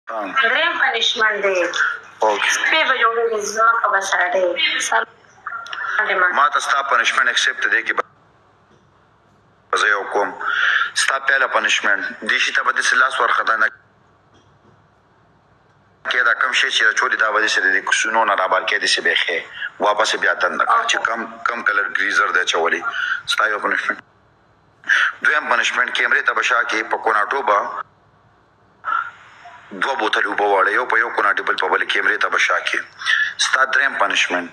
دریم پنشمنت دی سپی به جوړېږي ځمکه به سړی ما ته ستا پنشمنت اکسپټ دی کې زه یو کوم ستا پهله پنشمنت دې شي ته به داسې لاس ورخطا نه کې دا کم شی چې راچولي دا به داسې د کوسونو نه رابال کې داسې بیخې واپس بیا دنده کړه چې کم کلر ګریزر دی اچولی ستا یو پنشمنت دویم پنشمنت کیمرې ته به شا کې په کوناټو به 2 بوتل اوبه واړه یو په یو کوناټي بل په بل کیمرې ته به شا کې ستا دریم پنشمنت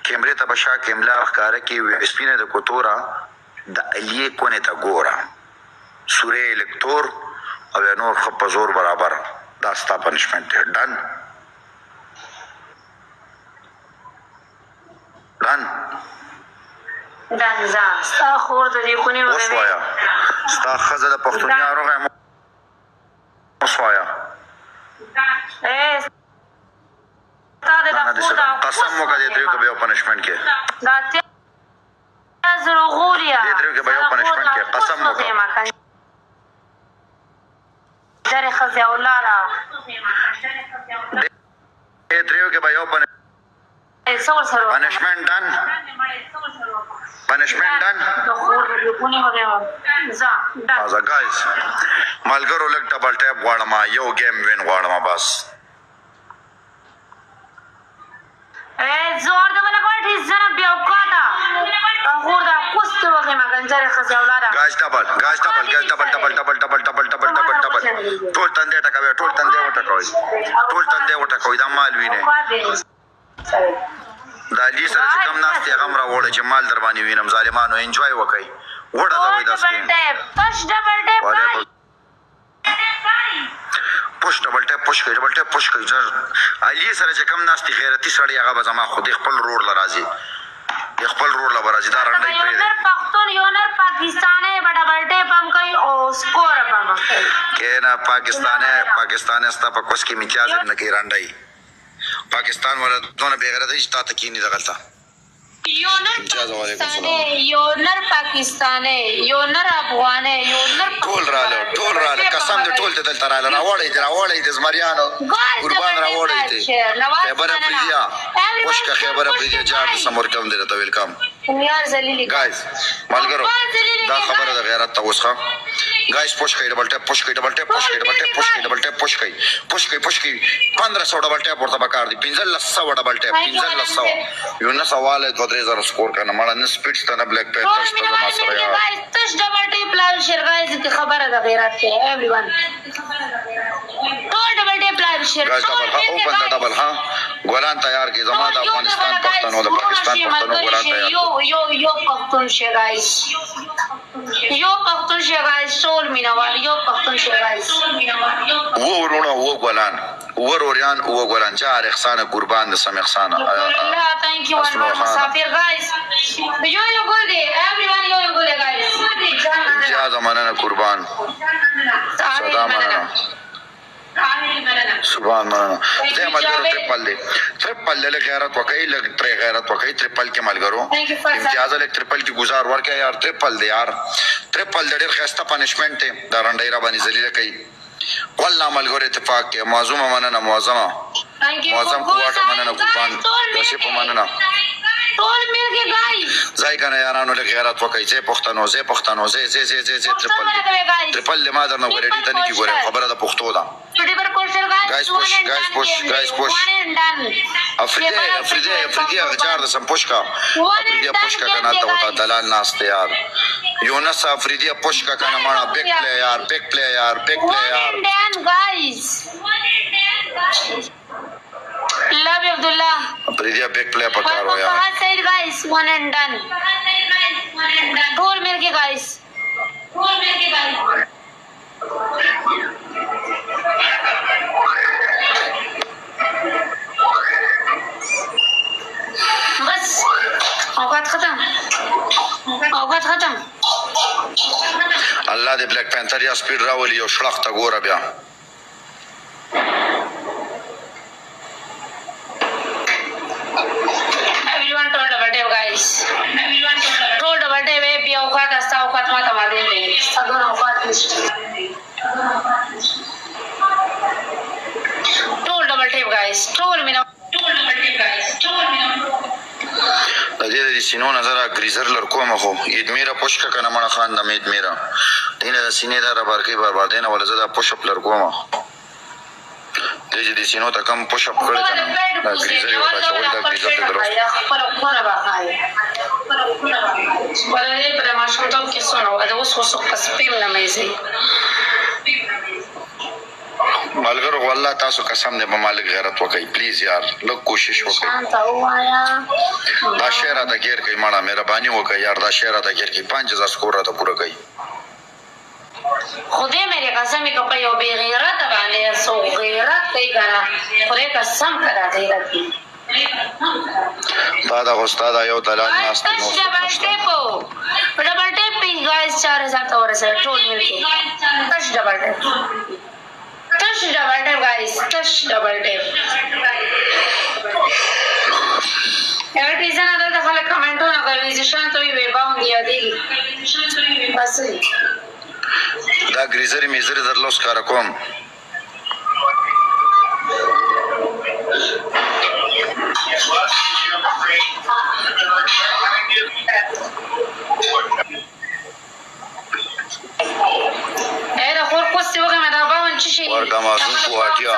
کیمرې ته به شا کې املا ښکاره کې سپینه د کوتوره د الیې کونې ته ګوره سورې الکتور او نور ښه په زور برابر دا ستا پنشمنت دی ډن ځه ستا خور د دې کونې اوس وایه ستا ښځه د پښتونیا روغه اوس وایه قسم وکړه دې دریو کې به یو پنشمنت کې دا اتیا زره غوریا دې دریو کې به یو پنشمنت کې قسم وکړه درې ښځې او لاره دې دریو کې به یو پنشمنت ډن گائز ملګرو لږ ډبل ټیپ غواړم یو گیم وین غواړم بس زور د ملګرو ټیز زنه بیا وکړه غور دا کوست وګه مګن جره خزه ولاده گاز ډبل ټول تندې ټکوي دا مال وینه دا لی سره چې کم ناستې هغه هم راوړی چې مال در باندې وینم ظالمانو انجوای وکئ وړه ځوئ دا سکین پش ډبل ټیپ پش کوي ژر علي سره چې کم ناستې غیرتي سړی هغه به زما خو د خپل رور له راځي دا رنډۍ پرېږدئ پښتون یو نر پاکستانی به ډبل ټیپ هم کوي او سکور به هم کوي که نه پاکستانی ستا په کوس کې امتیاز هم نه کوي رنډۍ پاکستان والا دونه بېغیرته دي چې تا ته کښېني دغلته یو نر پاکستانی یو نر افغانی یو نر ټول راله قسم دې ټول ته دلته راله راوړی دې زمریانو قربان راوړی دې خیبر افریدیا خوشکه خیبر افریدیا جار د سمور کم دی راته ویلکم گایز ملګرو دا خبره د غیرت ته اوس ښه گایز پوش کوي ډبل ټیپ پوش کوي 1500 ډبل ټیپ ورته پکار دي 1500 ډبل ټیپ 1500 یو نه سوال 2-3 سکور کنه مړه نه سپیډ ته نه بلیک پیپر ته ما سره یا تش ډبل ټیپ لا شیر گایز کی خبره د غیرت ته ایوریون ټول ډبل ټیپ لا شیر گایز ډبل ها ګولان تیار کی زما د افغانستان پښتنو د پاکستان پښتنو ګولان تیار یو پښتون شي گایز ټول مینوال یو پښتون شي گایز و ورونه و ګولان وروريان و ګولان جار احسان قربان د سم احسان الله thank you one more مسافر guys یو ګول دی everyone یو ګول دی guys جا زمانه قربان صدا مننه سبحان الله زه ملګرو ټریپل له غیرت وکي لګ تر غیرت وکي ټریپل کې ملګرو امتیاز له ټریپل کې گزار ورکه یار ټریپل ډېر خسته پنشمنت دی دا رنډای را باندې ذلیل کوي والله ملګرو اتفاق کې معظم قوت مننه قربان داسې په مننه ټول ملګری گایز ځای کنه یارانو له غیرت وکي زه پښتنو ټریپل له مادر نو ګورې ته نه کی ګورې خبره د پښتو ده گایز پوش افریدیا جار د سم پوشکا کنه ته وتا دلال ناس ته یار یونس افریدیا پوشکا کنه مانا بیک پلی یار guys love you Abdullah افریدیا بیک پلی پکارو یار side guys one and done ټول مل کې guys بس اوقات ختم الله دې بلیک پینتر یا سپیډ راولي او شلخ ته ګوره بیا everyone told about it guys told about it بیا اوقات استا اوقات ما ته ما دې نه څنګه اوقات guys. ټول مینه د دې د سینو نظر گریزر لرکوم خو ادمیره پوشکا کنه مړه خان د ادمیره دینه د سینې دا برکې بربادینه ولا زدا پوش اپ لرکوم دې د سینو ته کم پوش اپ کړی کنه دا گریزر یو تاسو ول دا گریزر ته درو خپل خونه راخای ولې پر ماشوم ته کې سونو دا اوس وسو قسم نه مېزي مالګرو والله تاسو قسم دې په مالک غیرت وکړئ پلیز یار لږ کوشش وکړئ شانت وایا دا شعر ادا کیر کوي ماړه مهرباني وکړئ یار دا شعر ادا کیر کوي 5000 سکور ادا پوره کوي خدای مې قسم کوي یو بی غیرت باندې سو غیرت کوي کنه خدای قسم کرا غیرت دا استاد یو دلال ناس نو ډبل ټیپ گایز 4000 اور سره ټول ملکی تش ډبل ټیپ guys, touch double tap. Every reason other the whole comment on a conversation to be bound the other. دا گریزری میزری در لوس کار کوم era خور کوستي وګه مې دا باون چې شي ورګمازون کواتیا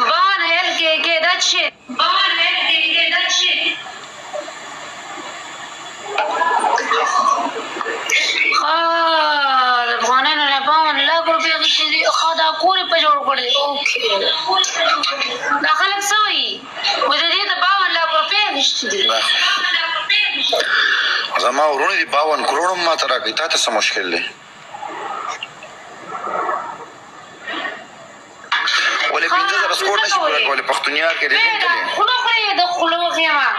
باون هل کې دا شي افغانانو نه باون لا ګروپ یې چې خدا کور په جوړ کړی اوکې دا خلک سوي و دې د باون لا ګروپ یې نشته زما ورونه دي 52 کروڑ ما ترا کوي تاسو څه مشکل دی ولې 5000 سکور نشي پوره کولای پښتونیار کې دې خلو خو د خلو غیما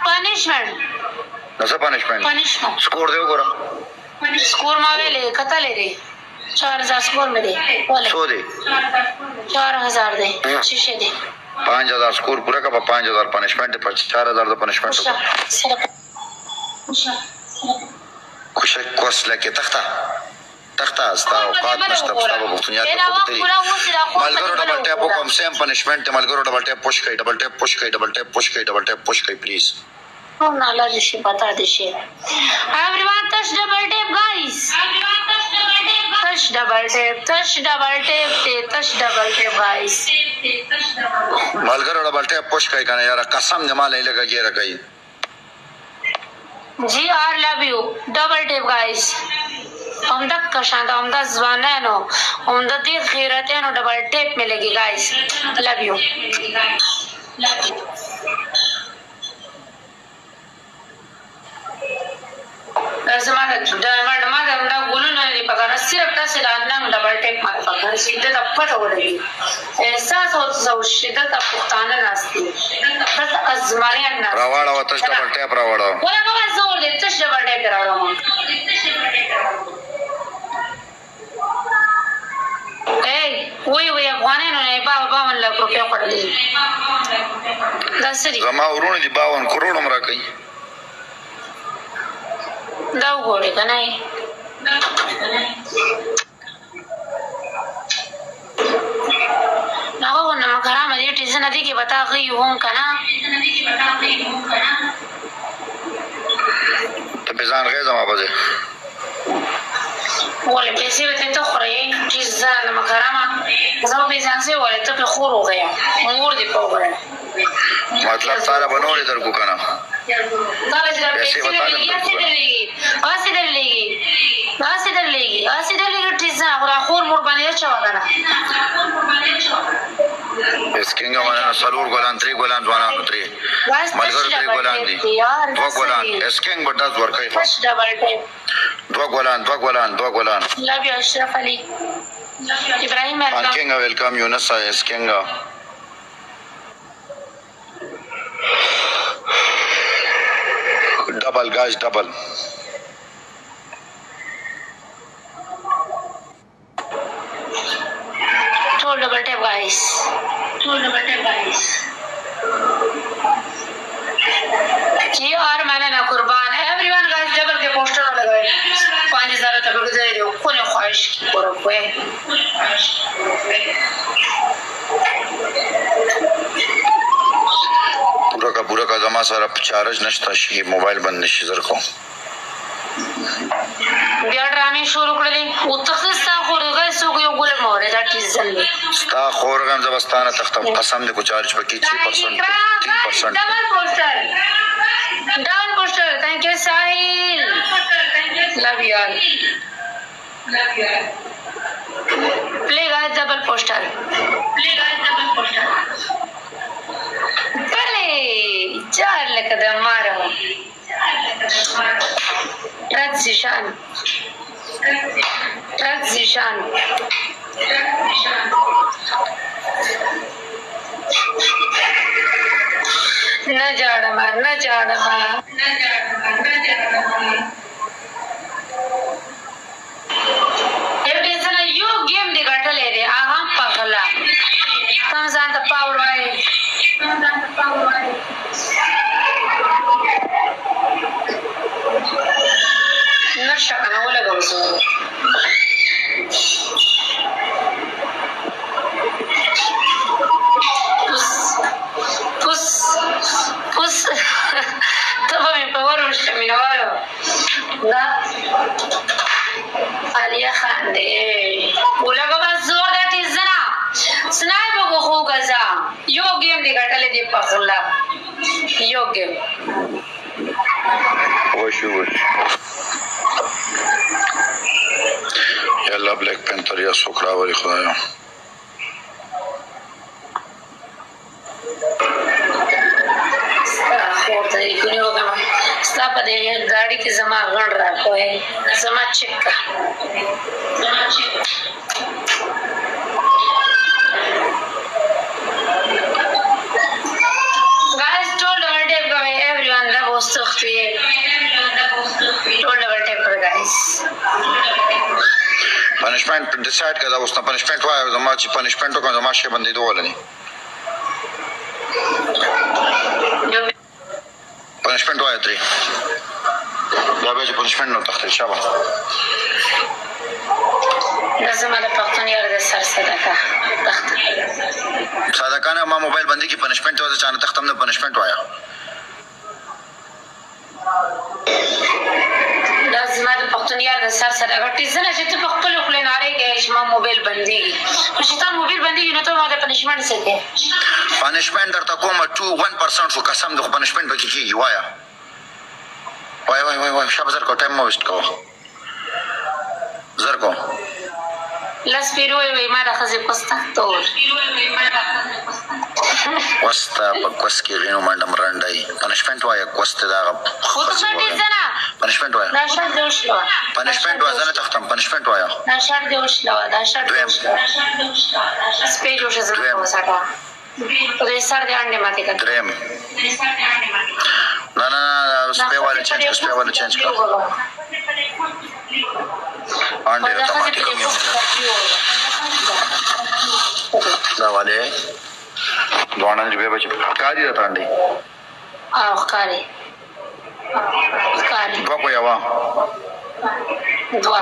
پنشمنٹ سکور دیو ګورم سکور ما ویلې کته لري 4000 سکور مې دی سو دی 4000 دی شیشه دی 5000 سکور پورا کا 5000 پنشمنٹ پر 4000 د پنشمنٹ کوشش کوس لکه تخته استا اوقات نشته په بوتنیار کې مالګرو ډبل ټیپ کوم سیم پنشمنٹ مالګرو ډبل ټیپ پوش کوي ډبل ټیپ پوش کوي پلیز او نه لږ شي پتا دي شي everyone touch double tap guys touch double tap guys مالګرو ډبل ټیپ پوش کوي کنه یار قسم نه مال لګا ګیره کوي جی آر لو یو ډبل ټیپ guys हमदा कशांदा हमदा जवानों हमदा दी खैरतों double tape मिलेगी guys love you زمانه ډایمنډ ما دا ګولونه لري په کار صرف تاسو دا نن ډبل ټیپ ما په کار شدت په وړي احساس او زو شدت په پښتانه ناشتي تاسو ازماري نه راوړا او تاسو ډبل ټیپ راوړا ولا کوم زور دې تاسو ډبل ټیپ راوړم وی افغانانو نه 52 لک روپیا پړلې دا سری زما ورونه دي 52 کروڑ عمره کوي دا وګورئ کنه نو نو کرام دې ټیزن دي کې بتا غي هم کنه ته بزان غي زما بده ولې پیسې وته ته خورې چې ځان مکرامه زما به ځان سي ولې ته په خور وغیا مور دې په وګړه مطلب سارا بنولې درکو کنه دا چې پیسې درلېږي چې ځان خور مور باندې چا وکنه اسکینګا باندې سلور ګولان 3 ګولان ځوانانو 3 ملګرو 3 ګولان دي 2 ګولان اسکینګ بټاس ورکای فاش ډبل ټیپ 2 ګولان لو یو اشرف علي ابراهيم اسکینګا ویلکم یونس اسکینګا double guys double double tap guys जी और मैंने ना कुर्बान everyone guys double के पोस्टर بگذاری و کنی خواهش کی برو کوی پورا کا زما سره چارج نشته شي موبایل بند نشي زر کو بیا ډرامې شروع کړلې او تخصصا خورغه سو یو ګل مورې دا ټیزل ستا خورغم زبستانه تختم قسم دې کو چارج پکې 3% ډاون پوسټر thank you Sahil love you all play guys double poster पहले चार लकदम मारो ट्रक जिशान न जाड़मा यो गेम दे गटले रे आहा पगला कम जान त पावर वाई नशा kana wala gauso pus taba mi power minawalo da Aliya Khan de ulaga bazor that is na sniper ko hoga za yo game de gatale de pakla yo game وش يلا بلاك بانتر يا سكرا ولي خدايا स्टाप दे गाड़ी की जमा गण रखो है जमा चेक का guys told our tape का everyone the most of told our tape guys punishment decide kada usna punishment wa zama chi punishment ko zama she bandi do wala ni punishment wa yadri da be punishment no takhte shaba لازم على پختون یار د سر صدقه تخت صدقه نه ما موبایل بندي کی punishment و چانه تختم نه punishment وایا لازم على پختون یار د سر صدقه ټیزنه چې ته خپل خپل ناره کې چې ما موبایل بندي چې تا موبایل بندي نو ته ما د punishment سکے punishment درته کومه 1% شو قسم د punishment بکی کی وایا وای شابه زر کو ټایم مو وست کو زر کو Las piruwe ma da khazi posta tor wasta pakwaski rino mandam randai punishment waya kwasta da punishment waya da shar de ushlo punishment wa zana takhtam punishment waya da shar de ushlo spej ushe zana wasata de sar de ande mate ka drem na spej wala change ka ande automatic da wale دوانان جبه بچ کاری راته انډي کاری دوا کو یوا دوا